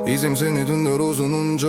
İzim seni tünler uzununca,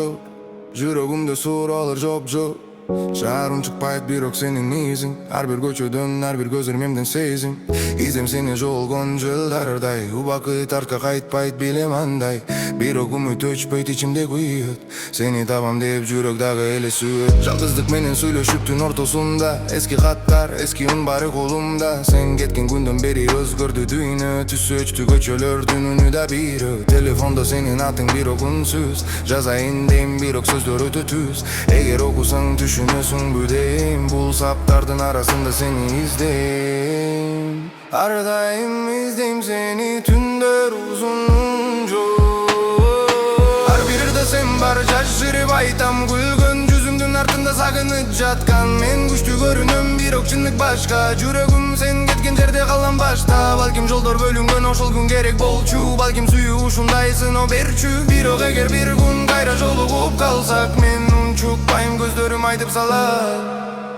жүрөгүмдө сууралар жоп-жоп. Шаарым чыкпайт бирок сенин изиң, ар бир көчөдөн, ар бир көз ирмемден сезим. Изим сени жолгон жылдардай, убакыт артка кайтпайт билем андай. Бирок үмүт өчпөйт ичимде күйөт, сени табам деп жүрөк дагы эле сүйөт. Жалгыздык менен сүйлөшүп түн ортосунда, эски каттар, эски үн бары колумда. Сен кеткен күндөн бери өзгөрдү дүйнө, түсү өчтү көчөлөр түнүнү да бирөө. Телефондо сенин атың бирок үнсүз, жазайын дейм бирок сөздөр өтө түз. Эгер окусаң түшүнөсүңбү дейм, бул саптардын арасында сени издейм. Ар дайым издейм сени түндөр узунунчу. Ар бирде сен бар, жашырып айтам, күлгөн жүзүңдүн артында сагыныч жаткан. Мен күчтүү көрүнөм, бирок чындык башка. Жүрөгүм сен кеткен жерде калган башта. Балким жолдор бөлүнгөн ошол күн керек болчу, балким сүйүү ушундай сыноо берчү. Бирок эгер бир күн кайра жолугуп калсак, мен унчукпайм, көздөрүм айтып салат.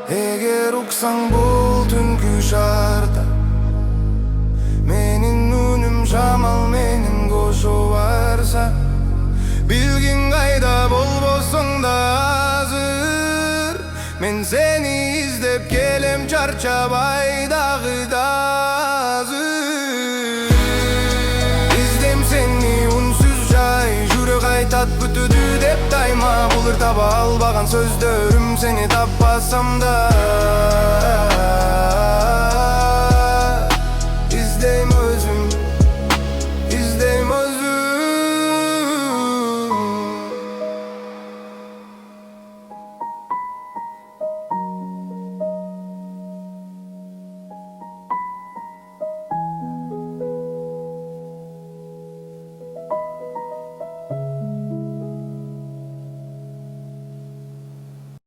Эгер уксаң бул түнкү шаарда, менин үнүм жамал менен кошо барса, билгин кайда болбосоң да азыр, мен сени издеп келем чарчабай дагы да азыр. Издейм сени үнсүз жай, жүрөк айтат бүтүдү деп дайма. Булыр таба албаган сөздөрүм сени таппасам да.